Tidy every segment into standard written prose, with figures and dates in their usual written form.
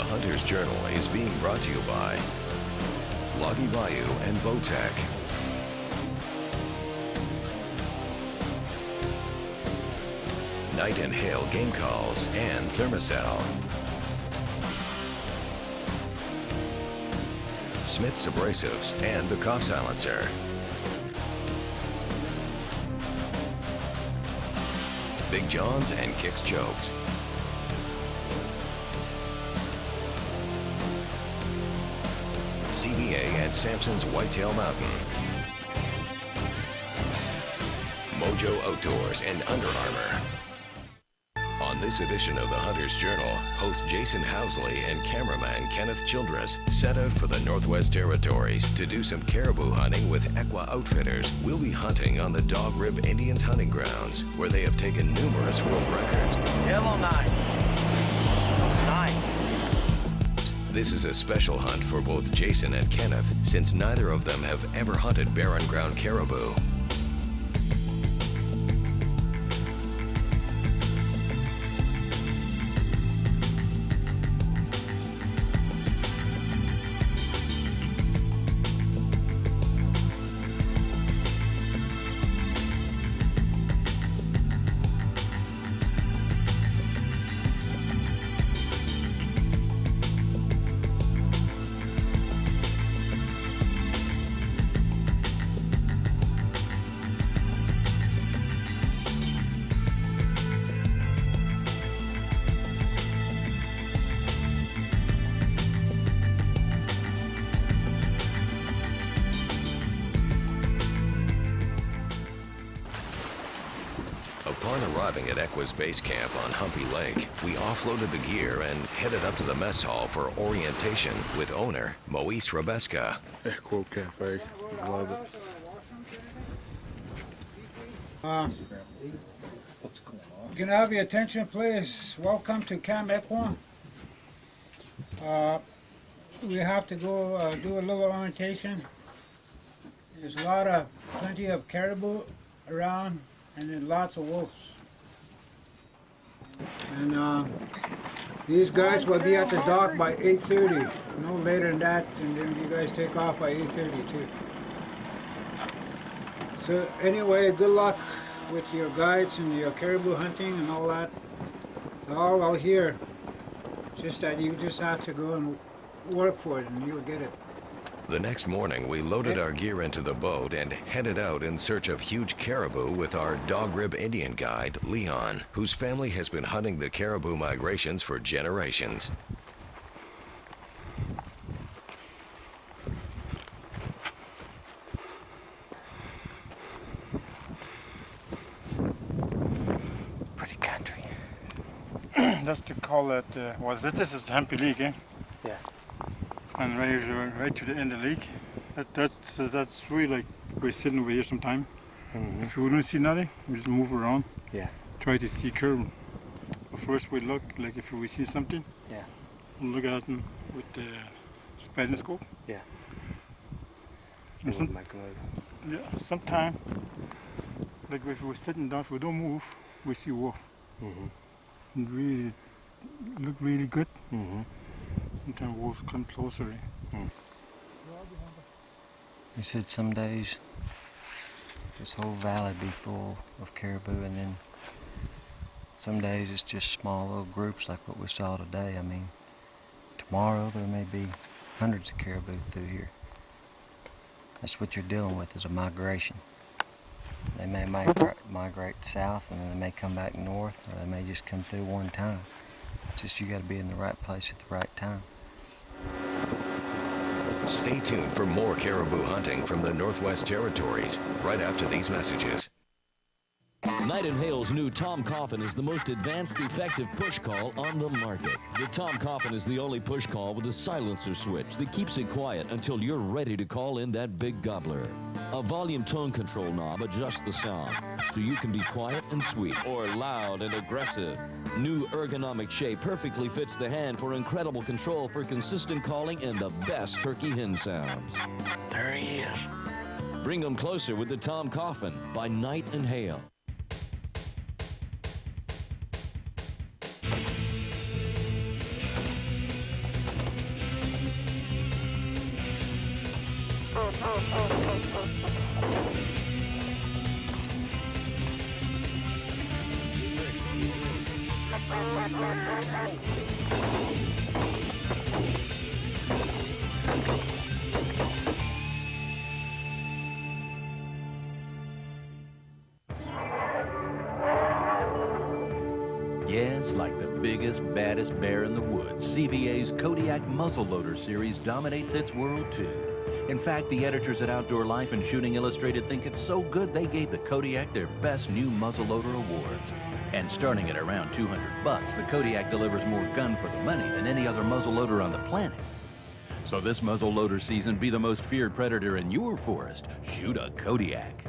Hunter's Journal is being brought to you by Loggy Bayou and Bowtech. Night and Hail Game Calls and Thermacell. Smith's Abrasives and the Cough Silencer. Big John's and Kicks Chokes. CBA and Samson's Whitetail Mountain. Mojo Outdoors and Under Armour. On this edition of the Hunter's Journal, host Jason Housley and cameraman Kenneth Childress set out for the Northwest Territories to do some caribou hunting with Ekwo Outfitters. We'll be hunting on the Dog Rib Indians hunting grounds, where they have taken numerous world records. Yellowknife. That's nice. This is a special hunt for both Jason and Kenneth, since neither of them have ever hunted barren ground caribou. Upon arriving at Ekwo's base camp on Humpy Lake, we offloaded the gear and headed up to the mess hall for orientation with owner Moise Rabeska. Ekwo Cafe, love it. Can I have your attention, please? Welcome to Camp Ekwo. We have to go do a little orientation. There's plenty of caribou around, and then lots of wolves. And these guys will be at the dock by 8:30, no later than that, and then you guys take off by 8:30 too. So anyway, good luck with your guides and your caribou hunting and all that. It's all out here. Just that you just have to go and work for it and you'll get it. The next morning, we loaded our gear into the boat and headed out in search of huge caribou with our Dog Rib Indian guide, Leon, whose family has been hunting the caribou migrations for generations. Pretty country. That's to call it, this is Humpy Lake, eh? Yeah. And right to the end of the lake. That's really like we're sitting over here sometime. Mm-hmm. If we don't see nothing, we just move around. Yeah. Try to see caribou. But first we look, like if we see something, Yeah. we'll look at them with the spinoscope. Yeah. And some, my good. yeah, sometime, like if we're sitting down, if we don't move, we see wolf. Mm-hmm. And really look really good. Mm-hmm. Sometimes wolves come closer. Eh? He said some days this whole valley be full of caribou, and then some days it's just small little groups like what we saw today. I mean, tomorrow there may be hundreds of caribou through here. That's what you're dealing with, is a migration. They may migrate south, and then they may come back north, or they may just come through one time. It's just you got to be in the right place at the right time. Stay tuned for more caribou hunting from the Northwest Territories right after these messages. Night and Hail's new Tom Coffin is the most advanced, effective push call on the market. The Tom Coffin is the only push call with a silencer switch that keeps it quiet until you're ready to call in that big gobbler. A volume tone control knob adjusts the sound so you can be quiet and sweet or loud and aggressive. New ergonomic shape perfectly fits the hand for incredible control for consistent calling and the best turkey hen sounds. There he is. Bring them closer with the Tom Coffin by Night and Hail. Yes, like the biggest, baddest bear in the woods, CVA's Kodiak Muzzleloader series dominates its world too. In fact, the editors at Outdoor Life and Shooting Illustrated think it's so good they gave the Kodiak their best new muzzleloader awards. And starting at around $200, the Kodiak delivers more gun for the money than any other muzzleloader on the planet. So this muzzleloader season, be the most feared predator in your forest. Shoot a Kodiak.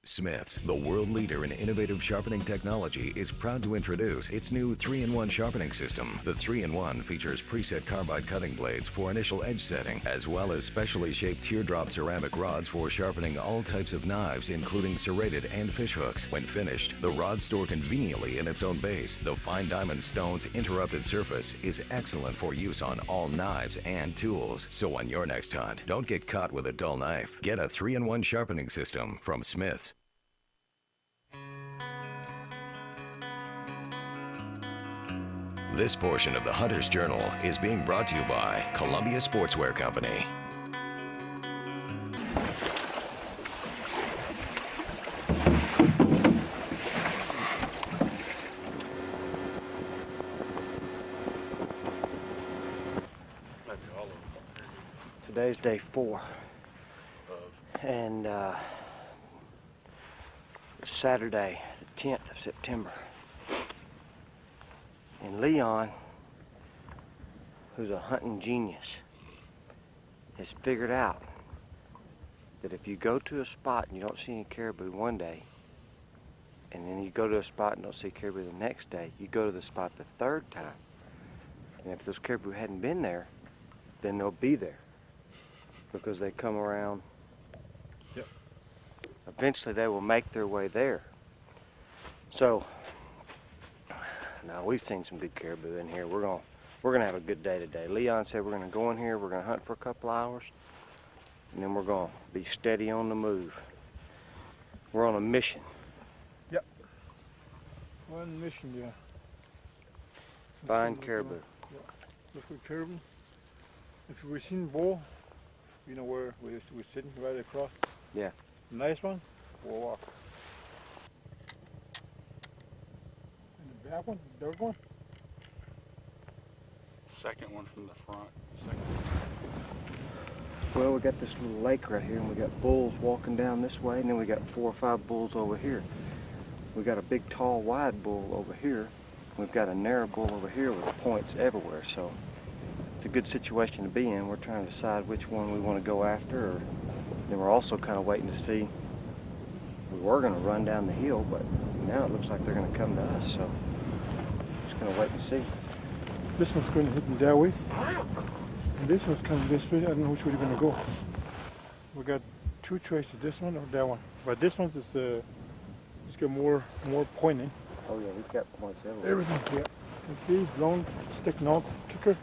Smith's, the world leader in innovative sharpening technology, is proud to introduce its new 3-in-1 sharpening system. The 3-in-1 features preset carbide cutting blades for initial edge setting, as well as specially shaped teardrop ceramic rods for sharpening all types of knives, including serrated and fish hooks. When finished, the rods store conveniently in its own base. The fine diamond stone's interrupted surface is excellent for use on all knives and tools. So on your next hunt, don't get caught with a dull knife. Get a 3-in-1 sharpening system from Smith's. This portion of the Hunter's Journal is being brought to you by Columbia Sportswear Company. Today's day 4. And it's Saturday, the 10th of September. And Leon, who's a hunting genius, has figured out that if you go to a spot and you don't see any caribou one day, and then you go to a spot and don't see caribou the next day, you go to the spot the third time. And if those caribou hadn't been there, then they'll be there because they come around. Yep. Eventually they will make their way there. So now we've seen some good caribou in here. We're gonna have a good day today. Leon said we're gonna go in here, we're gonna hunt for a couple hours, and then we're gonna be steady on the move. We're on a mission. Yep. One mission, yeah. Find caribou. Yeah. Look for caribou. If we've seen bull, you know where we're sitting right across. Yeah. Nice one, we'll walk. That one, third one? Second one from the front. Second. Well, we got this little lake right here, and we got bulls walking down this way, and then we got 4 or 5 bulls over here. We got a big, tall, wide bull over here. We've got a narrow bull over here with points everywhere, so it's a good situation to be in. We're trying to decide which one we want to go after, or then we're also kind of waiting to see. We were going to run down the hill, but now it looks like they're going to come to us, so just going to wait and see. This one's going to hit me that way. And this one's coming this way. I don't know which way they're going to go. We got 2 choices, this one or that one. But this one's is it's got more pointing. Oh yeah, he's got points everywhere. Everything, yeah. You see, long stick knob kicker.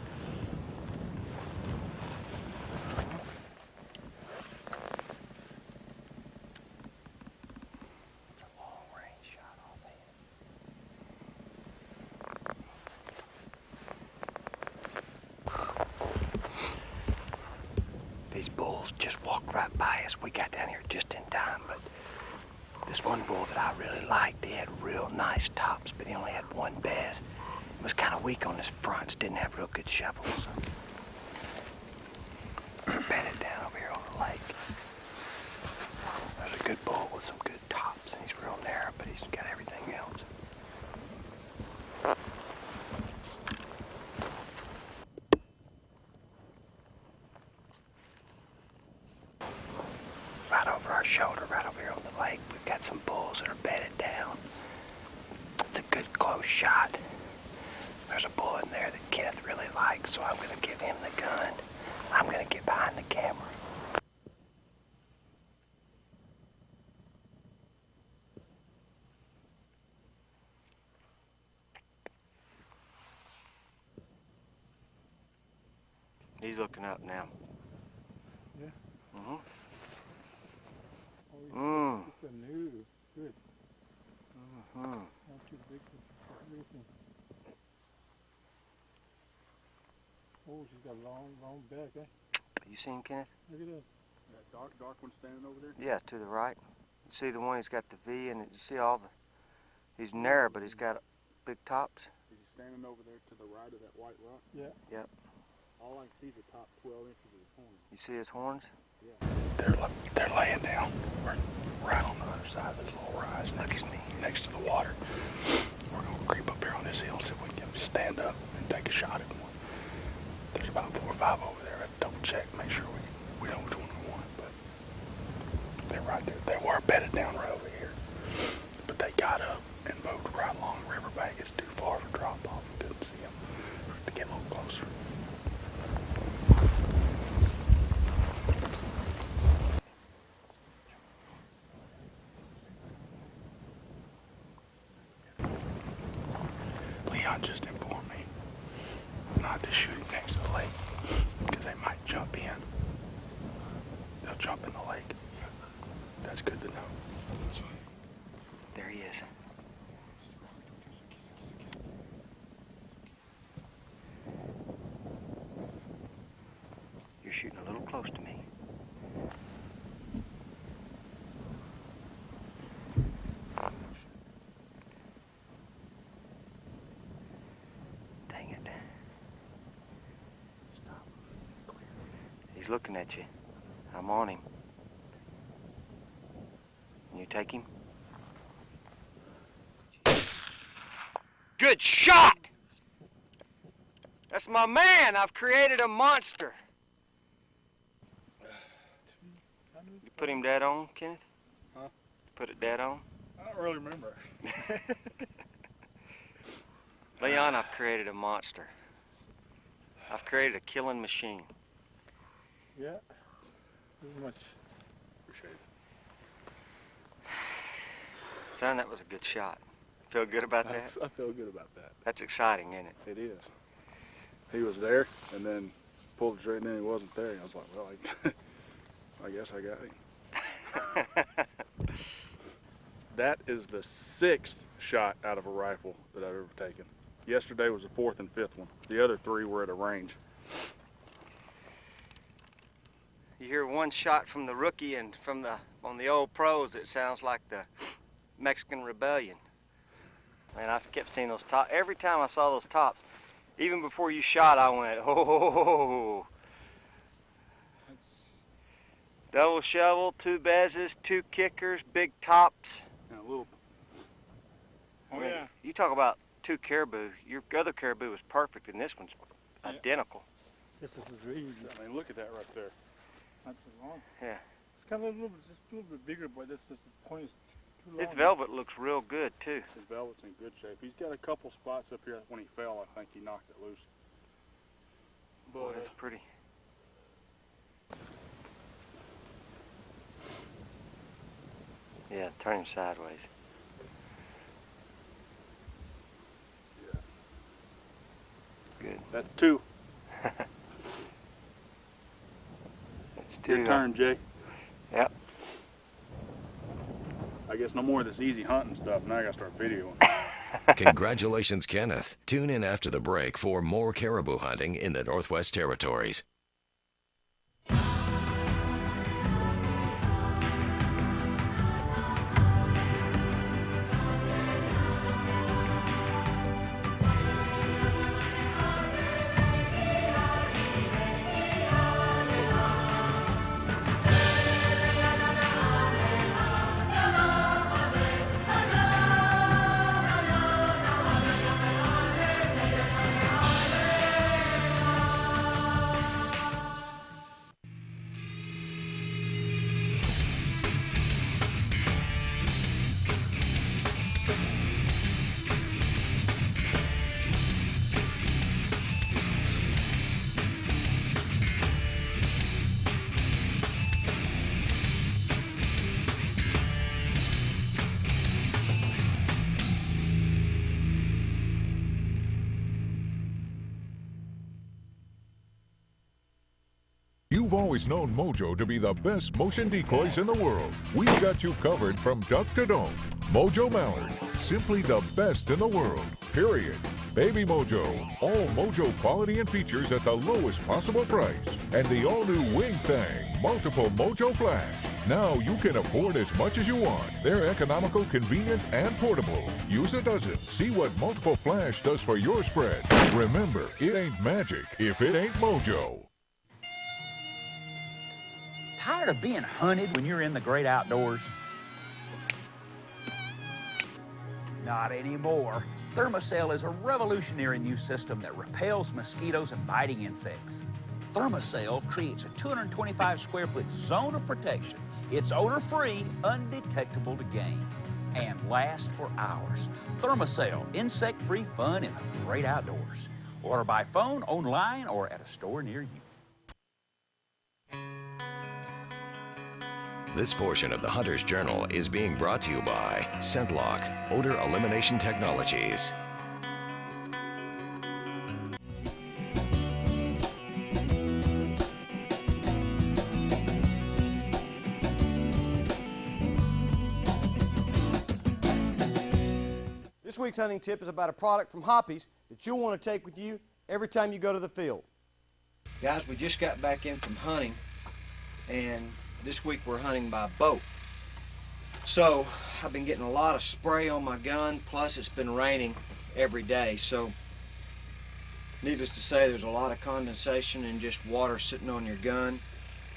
It's a long range shot offhand. These bulls just walked right by us. We got down here just in time, but this one bull that I really liked, he had real nice tops, but he only had one bez. He was kind of weak on his fronts, didn't have real good shovels. Bedded down over here on the lake. There's a good bull with some good tops, and he's real narrow, but he's got everything else. Right over our shoulder, right over here on the lake, we've got some bulls that are bedded down. It's a good close shot. There's a bull in there that Kenneth really likes, so I'm going to give him the gun. I'm going to get behind the camera. He's looking up now. Yeah. Mm-hmm. Oh, it's a new. Good. Mm-hmm. Not too big for everything. Oh, she's got a long back, eh? You see him, Kenneth? Look at that. That dark one standing over there? Yeah, to the right. You see the one he's got the V, and you see all the... He's narrow, but he's got big tops. Is he standing over there to the right of that white rock? Yeah. Yep. All I can see is the top 12 inches of his horn. You see his horns? They're laying down. We're right on the other side of this little rise next to the water. We're gonna creep up here on this hill and see if we can get them to stand up and take a shot at one. There's about 4 or 5 over there. I have to double check, make sure we know which one we want. But they're right there. They were bedded down right over here, but they got up and moved right along the riverbank. It's too far for drop off. We couldn't see them. We have to get a little closer. Leon just informed me not to shoot him next to the lake because they might jump in. They'll jump in the lake. That's good to know. There he is. You're shooting a little close to me. Dang it. Stop. Clear. He's looking at you. I'm on him. Can you take him? Good shot! That's my man! I've created a monster! You put him dead on, Kenneth? Huh? Put it dead on? I don't really remember. Leon, I've created a monster. I've created a killing machine. Yeah. This is much. Appreciate it. Son, that was a good shot. Feel good about that? I feel good about that. That's exciting, isn't it? It is. He was there, and then pulled the trigger, and then he wasn't there. I was like, well, I guess I got him. That is the 6th shot out of a rifle that I've ever taken. Yesterday was the 4th and 5th one. The other 3 were at a range. You hear one shot from the rookie, and on the old pros, it sounds like the Mexican Rebellion. Man, I kept seeing those tops. Every time I saw those tops, even before you shot, I went, oh. Double shovel, 2 bezzes, 2 kickers, big tops. And a little. I mean, you talk about 2 caribou. Your other caribou was perfect, and this one's identical. This is really. I mean, look at that right there. That's long. Yeah. It's kind of just a little bit bigger, but this is the point is too long. His velvet looks real good, too. His velvet's in good shape. He's got a couple spots up here. When he fell, I think he knocked it loose. Boy, that's pretty. Yeah, turn him sideways. Yeah. Good. That's 2. That's 2. Your turn, Jay. Yep. I guess no more of this easy hunting stuff. Now I gotta start videoing. Congratulations, Kenneth. Tune in after the break for more caribou hunting in the Northwest Territories. You've always known Mojo to be the best motion decoys in the world. We've got you covered from duck to dome. Mojo Mallard, simply the best in the world, period. Baby Mojo, all Mojo quality and features at the lowest possible price. And the all-new Wing Thang, multiple Mojo Flash. Now you can afford as much as you want. They're economical, convenient, and portable. Use a dozen. See what Multiple Flash does for your spread. Remember, it ain't magic if it ain't Mojo. Tired of being hunted when you're in the great outdoors? Not anymore. Thermacell is a revolutionary new system that repels mosquitoes and biting insects. Thermacell creates a 225 square foot zone of protection. It's odor-free, undetectable to game, and lasts for hours. Thermacell, insect-free fun in the great outdoors. Order by phone, online, or at a store near you. This portion of the Hunter's Journal is being brought to you by ScentLock, Odor Elimination Technologies. This week's hunting tip is about a product from Hoppy's that you'll want to take with you every time you go to the field. Guys, we just got back in from hunting, and this week we're hunting by boat. So I've been getting a lot of spray on my gun, plus it's been raining every day. So needless to say, there's a lot of condensation and just water sitting on your gun.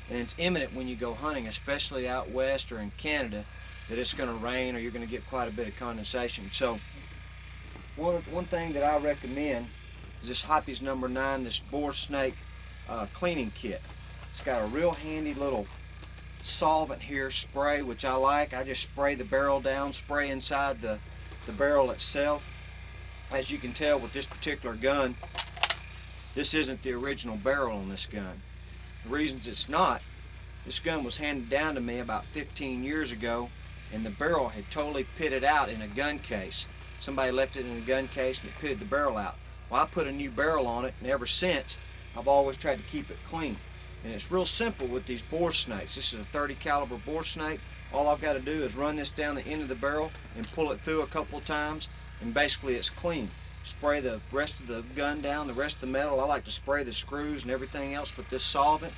And it's imminent when you go hunting, especially out west or in Canada, that it's going to rain or you're going to get quite a bit of condensation. So one thing that I recommend is this Hoppy's number 9, this boar snake cleaning kit. It's got a real handy little solvent here, spray, which I like. I just spray the barrel down, spray inside the barrel itself. As you can tell with this particular gun, this isn't the original barrel on this gun. The reasons it's not, this gun was handed down to me about 15 years ago, and the barrel had totally pitted out in a gun case. Somebody left it in a gun case and it pitted the barrel out. Well, I put a new barrel on it, and ever since I've always tried to keep it clean. And it's real simple with these boar snakes. This is a 30 caliber boar snake. All I've got to do is run this down the end of the barrel and pull it through a couple of times, and basically it's clean. Spray the rest of the gun down, the rest of the metal. I like to spray the screws and everything else with this solvent.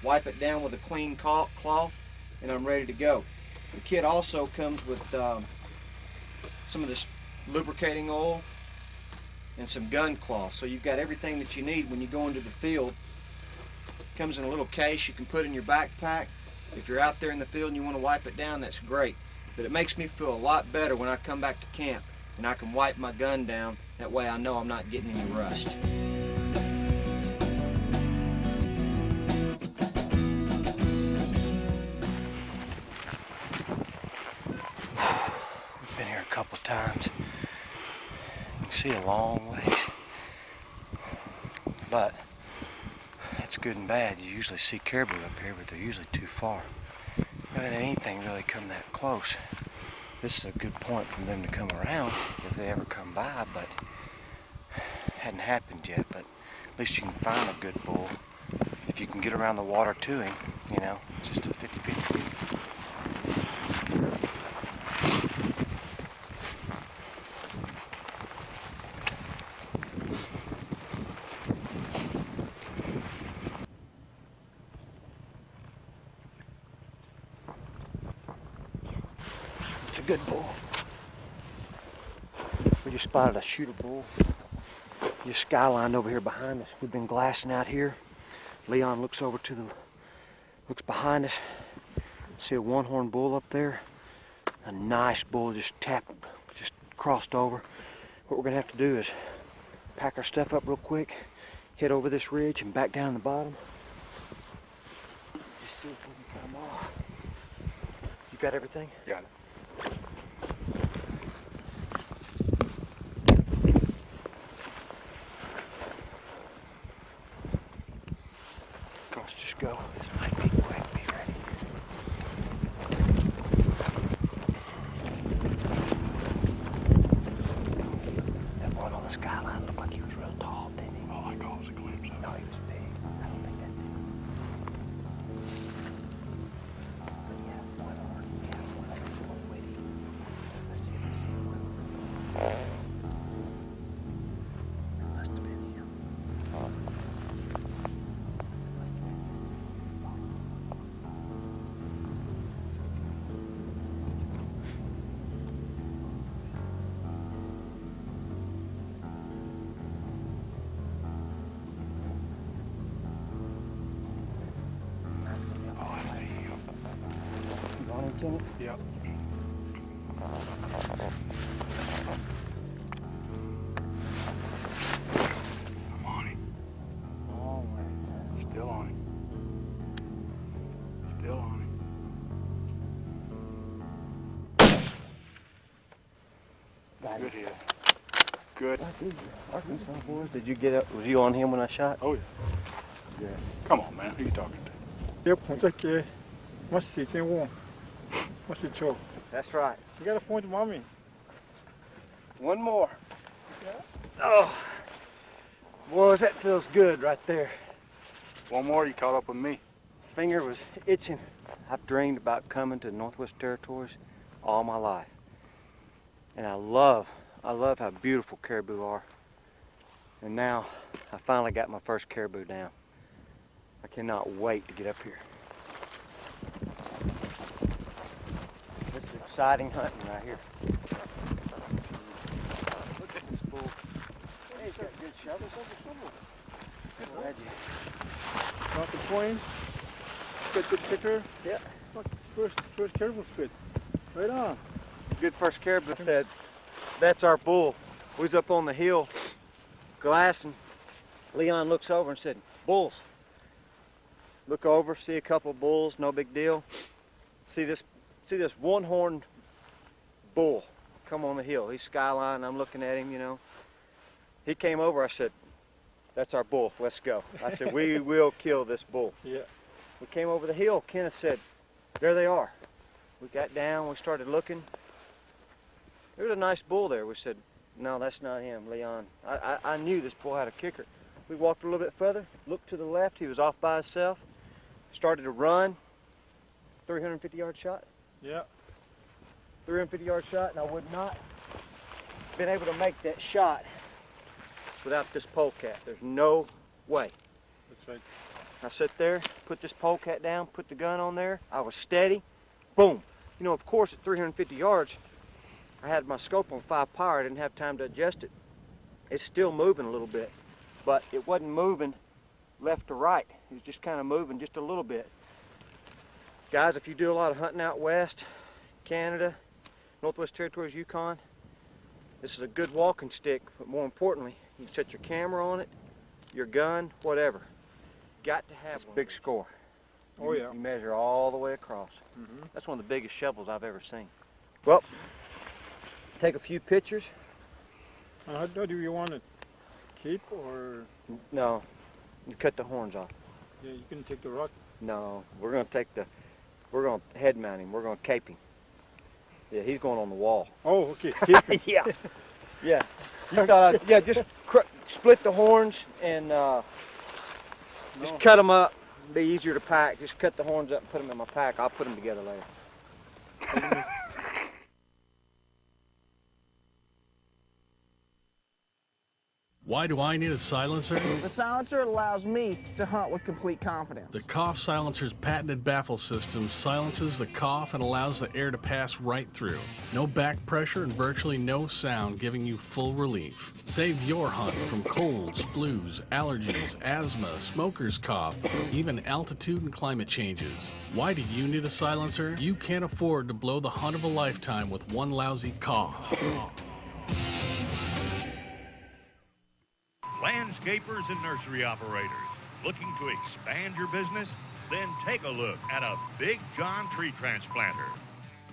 Wipe it down with a clean cloth, and I'm ready to go. The kit also comes with some of this lubricating oil and some gun cloth. So you've got everything that you need when you go into the field. It comes in a little case you can put in your backpack. If you're out there in the field and you want to wipe it down, that's great. But it makes me feel a lot better when I come back to camp and I can wipe my gun down. That way I know I'm not getting any rust. We've been here a couple of times. You can see a long ways. But that's good and bad. You usually see caribou up here, but they're usually too far. I haven't had anything really come that close. This is a good point for them to come around if they ever come by, but hadn't happened yet. But at least you can find a good bull if you can get around the water to him, you know, just a 50-50. It's a good bull. We just spotted a shooter bull. Just skylined over here behind us. We've been glassing out here. Leon looks behind us. See a one-horn bull up there. A nice bull just crossed over. What we're gonna have to do is pack our stuff up real quick, head over this ridge and back down the bottom. Just see if we can come off. You got everything? Got it. Let's just go. This might be quick. Be ready. That one on the skyline looked like he was real tall, didn't he? All I caught was a glimpse of it. No, he was big. I don't think that did. Kenneth? Yep. I'm on it. Always. Still on it. Still on it. Good hit. Good. Arkansas boys. Did you get up? Was you on him when I shot? Oh, yeah. Yeah. Come on, man. Who you talking to? That's right. You got a point to mommy. One more. Oh, boys, that feels good right there. One more, you caught up with me. Finger was itching. I've dreamed about coming to the Northwest Territories all my life. And I love how beautiful caribou are. And now I finally got my first caribou down. I cannot wait to get up here. This is exciting hunting right here. Look at this bull. Hey, he's got good shovels. Good lad, you. Not the point. Get good picture. Yeah. First caribou spit. Right on. Good first caribou. I said, that's our bull. We was up on the hill glassing. Leon looks over and said, bulls. Look over, see a couple bulls, no big deal. See this one-horned bull come on the hill. He's skyline, I'm looking at him, you know. He came over, I said, that's our bull, let's go. I said, we will kill this bull. Yeah. We came over the hill, Kenneth said, there they are. We got down, we started looking. There was a nice bull there. We said, no, that's not him, Leon. I knew this bull had a kicker. We walked a little bit further, looked to the left, he was off by himself, started to run, 350-yard shot. Yeah. 350-yard shot, and I would not have been able to make that shot without this polecat. There's no way. That's right. I sit there, put this polecat down, put the gun on there. I was steady. Boom. You know, of course, at 350 yards, I had my scope on 5 power. I didn't have time to adjust it. It's still moving a little bit, but it wasn't moving left to right. It was just kind of moving just a little bit. Guys, if you do a lot of hunting out west, Canada, Northwest Territories, Yukon, this is a good walking stick, but more importantly, you can set your camera on it, your gun, whatever. Got to have a big score. Oh, yeah. You measure all the way across. Mm-hmm. That's one of the biggest shovels I've ever seen. Well, take a few pictures. How do you want it? Keep or? No, you cut the horns off. Yeah, you can take the rock. No, we're going to head mount him. We're going to cape him. Yeah, he's going on the wall. Oh, okay. Keep Yeah. Yeah. You thought yeah, just split the horns and just cut them up. Be easier to pack. Just cut the horns up and put them in my pack. I'll put them together later. Why do I need a silencer? The silencer allows me to hunt with complete confidence. The cough silencer's patented baffle system silences the cough and allows the air to pass right through. No back pressure and virtually no sound, giving you full relief. Save your hunt from colds, flus, allergies, asthma, smoker's cough, even altitude and climate changes. Why do you need a silencer? You can't afford to blow the hunt of a lifetime with one lousy cough. Landscapers and nursery operators looking to expand your business? Then take a look at a Big John tree transplanter.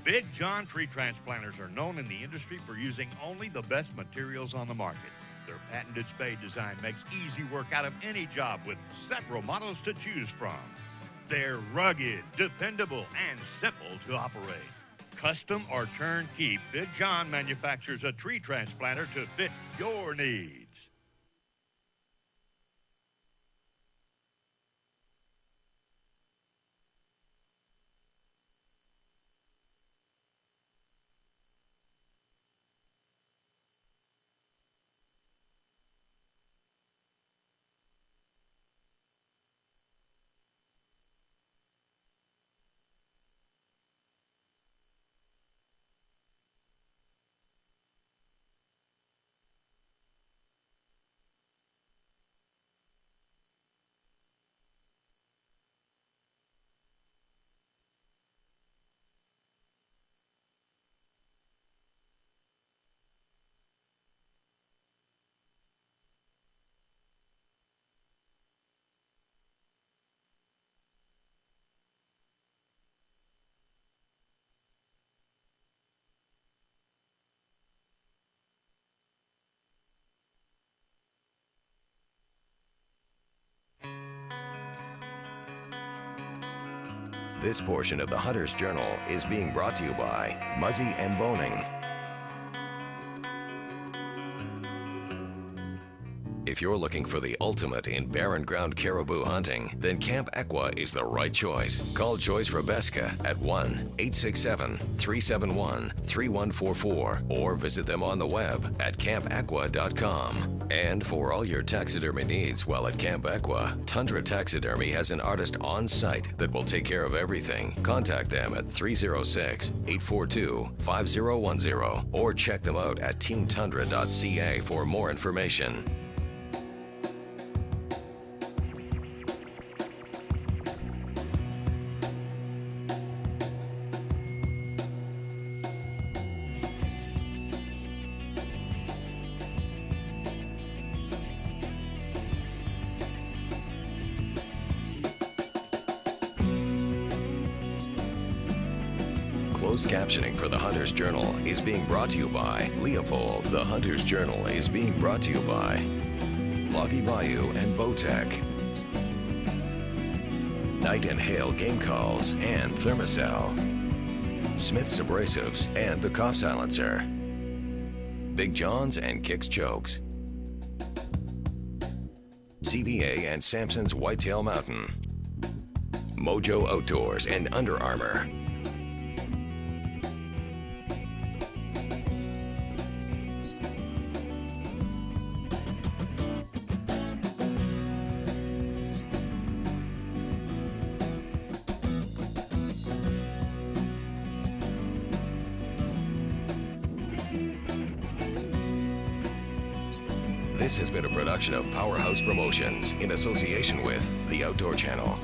Big John tree transplanters are known in the industry for using only the best materials on the market. Their patented spade design makes easy work out of any job with several models to choose from. They're rugged, dependable, and simple to operate. Custom or turnkey, Big John manufactures a tree transplanter to fit your needs. This portion of the Hunter's Journal is being brought to you by Muzzy and Boning. If you're looking for the ultimate in barren ground caribou hunting, then Camp Ekwo is the right choice. Call Joyce Rebeska at 1-867-371-3144 or visit them on the web at campekwa.com. And for all your taxidermy needs while at Camp Ekwo, Tundra Taxidermy has an artist on site that will take care of everything. Contact them at 306-842-5010 or check them out at teamtundra.ca for more information. Closed captioning for the Hunter's Journal is being brought to you by Leopold. The Hunter's Journal is being brought to you by Loggy Bayou and Bowtech, Night and Hail Game Calls and Thermacell, Smith's Abrasives and the Cough Silencer, Big John's and Kicks Chokes, CVA and Samson's Whitetail Mountain, Mojo Outdoors and Under Armour. This has been a production of Powerhouse Promotions in association with The Outdoor Channel.